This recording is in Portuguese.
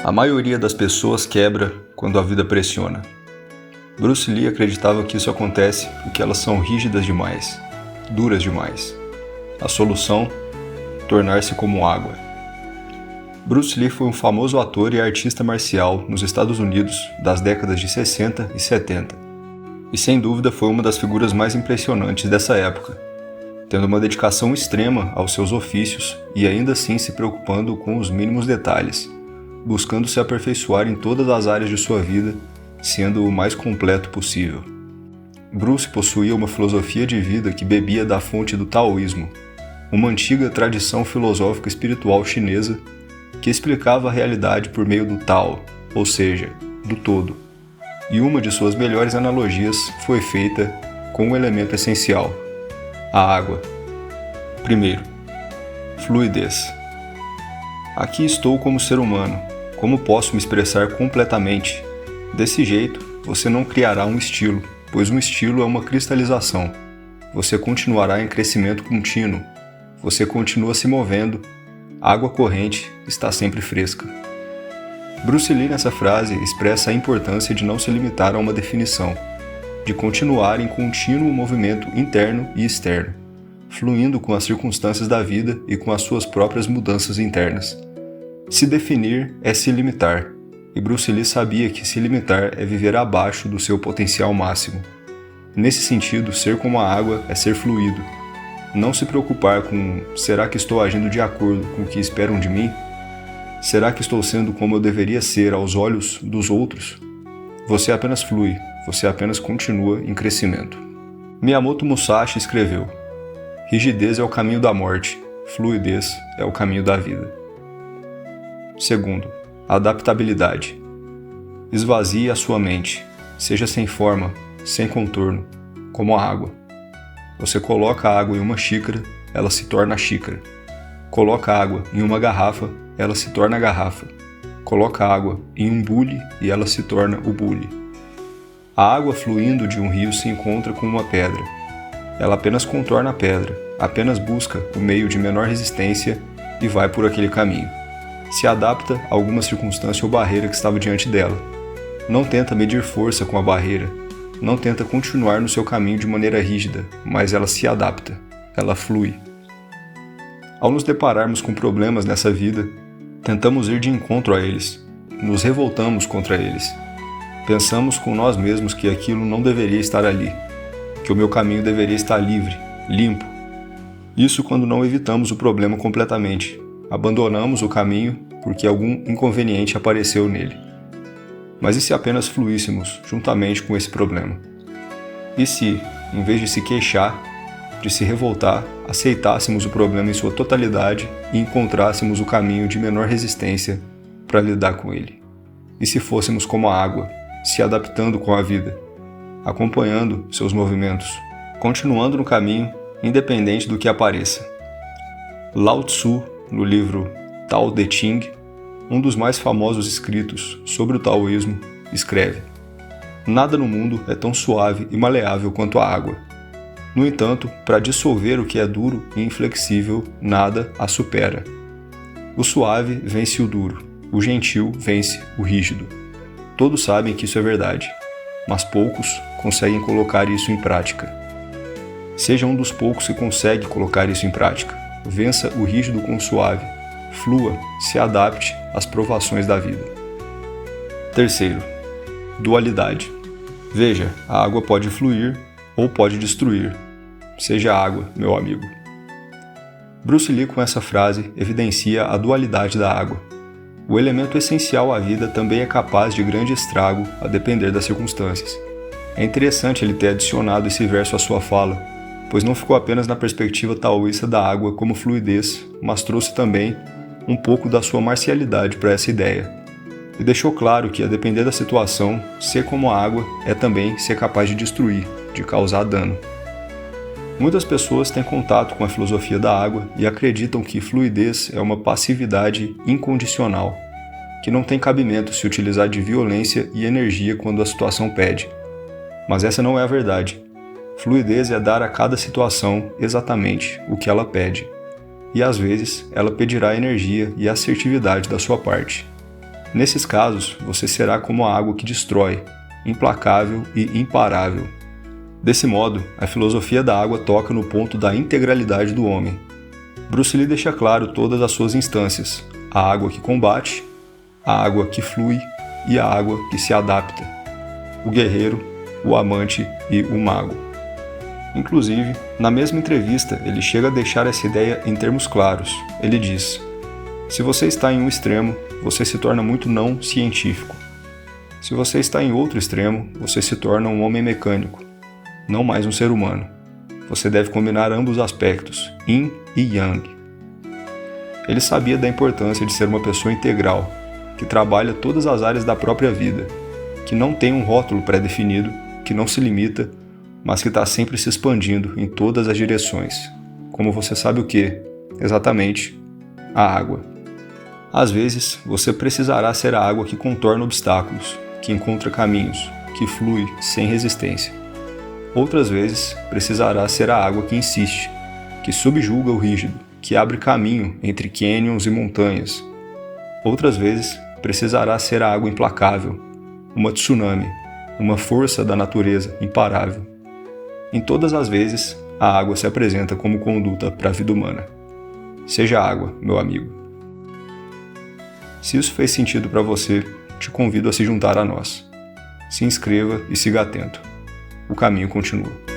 A maioria das pessoas quebra quando a vida pressiona. Bruce Lee acreditava que isso acontece porque elas são rígidas demais, duras demais. A solução? Tornar-se como água. Bruce Lee foi um famoso ator e artista marcial nos Estados Unidos das décadas de 60 e 70, e sem dúvida foi uma das figuras mais impressionantes dessa época, tendo uma dedicação extrema aos seus ofícios e ainda assim se preocupando com os mínimos detalhes, buscando se aperfeiçoar em todas as áreas de sua vida, sendo o mais completo possível. Bruce possuía uma filosofia de vida que bebia da fonte do taoísmo, uma antiga tradição filosófica espiritual chinesa que explicava a realidade por meio do Tao, ou seja, do todo. E uma de suas melhores analogias foi feita com um elemento essencial, a água. Primeiro, fluidez. Aqui estou como ser humano. Como posso me expressar completamente? Desse jeito, você não criará um estilo, pois um estilo é uma cristalização. Você continuará em crescimento contínuo. Você continua se movendo. A água corrente está sempre fresca. Bruce Lee nessa frase expressa a importância de não se limitar a uma definição, de continuar em contínuo movimento interno e externo, fluindo com as circunstâncias da vida e com as suas próprias mudanças internas. Se definir é se limitar, e Bruce Lee sabia que se limitar é viver abaixo do seu potencial máximo. Nesse sentido, ser como a água é ser fluido. Não se preocupar com será que estou agindo de acordo com o que esperam de mim? Será que estou sendo como eu deveria ser aos olhos dos outros? Você apenas flui, você apenas continua em crescimento. Miyamoto Musashi escreveu: rigidez é o caminho da morte, fluidez é o caminho da vida. Segundo, adaptabilidade. Esvazie a sua mente, seja sem forma, sem contorno, como a água. Você coloca a água em uma xícara, ela se torna a xícara. Coloca a água em uma garrafa, ela se torna a garrafa. Coloca a água em um bule e ela se torna o bule. A água fluindo de um rio se encontra com uma pedra. Ela apenas contorna a pedra, apenas busca o meio de menor resistência e vai por aquele caminho. Se adapta a alguma circunstância ou barreira que estava diante dela. Não tenta medir força com a barreira. Não tenta continuar no seu caminho de maneira rígida, mas ela se adapta. Ela flui. Ao nos depararmos com problemas nessa vida, tentamos ir de encontro a eles. Nos revoltamos contra eles. Pensamos com nós mesmos que aquilo não deveria estar ali, que o meu caminho deveria estar livre, limpo. Isso quando não evitamos o problema completamente. Abandonamos o caminho porque algum inconveniente apareceu nele. Mas e se apenas fluíssemos juntamente com esse problema? E se, em vez de se queixar, de se revoltar, aceitássemos o problema em sua totalidade e encontrássemos o caminho de menor resistência para lidar com ele? E se fôssemos como a água, se adaptando com a vida, acompanhando seus movimentos, continuando no caminho, independente do que apareça? Lao Tzu, no livro Tao Te Ching, um dos mais famosos escritos sobre o taoísmo, escreve: nada no mundo é tão suave e maleável quanto a água. No entanto, para dissolver o que é duro e inflexível, nada a supera. O suave vence o duro, o gentil vence o rígido. Todos sabem que isso é verdade, mas poucos conseguem colocar isso em prática. Seja um dos poucos que consegue colocar isso em prática. Vença o rígido com o suave. Flua, se adapte às provações da vida. Terceiro, dualidade. Veja, a água pode fluir ou pode destruir. Seja água, meu amigo. Bruce Lee, com essa frase, evidencia a dualidade da água. O elemento essencial à vida também é capaz de grande estrago a depender das circunstâncias. É interessante ele ter adicionado esse verso à sua fala, pois não ficou apenas na perspectiva taoísta da água como fluidez, mas trouxe também um pouco da sua marcialidade para essa ideia. E deixou claro que, a depender da situação, ser como a água é também ser capaz de destruir, de causar dano. Muitas pessoas têm contato com a filosofia da água e acreditam que fluidez é uma passividade incondicional, que não tem cabimento se utilizar de violência e energia quando a situação pede. Mas essa não é a verdade. Fluidez é dar a cada situação exatamente o que ela pede, e às vezes ela pedirá energia e assertividade da sua parte. Nesses casos, você será como a água que destrói, implacável e imparável. Desse modo, a filosofia da água toca no ponto da integralidade do homem. Bruce Lee deixa claro todas as suas instâncias: a água que combate, a água que flui e a água que se adapta, o guerreiro, o amante e o mago. Inclusive, na mesma entrevista, ele chega a deixar essa ideia em termos claros. Ele diz: se você está em um extremo, você se torna muito não científico. Se você está em outro extremo, você se torna um homem mecânico, não mais um ser humano. Você deve combinar ambos os aspectos, yin e yang. Ele sabia da importância de ser uma pessoa integral, que trabalha todas as áreas da própria vida, que não tem um rótulo pré-definido, que não se limita, mas que está sempre se expandindo em todas as direções. Como você sabe o que? Exatamente, a água. Às vezes, você precisará ser a água que contorna obstáculos, que encontra caminhos, que flui sem resistência. Outras vezes, precisará ser a água que insiste, que subjuga o rígido, que abre caminho entre cânions e montanhas. Outras vezes, precisará ser a água implacável, uma tsunami, uma força da natureza imparável. Em todas as vezes, a água se apresenta como conduta para a vida humana. Seja água, meu amigo. Se isso fez sentido para você, te convido a se juntar a nós. Se inscreva e siga atento. O caminho continua.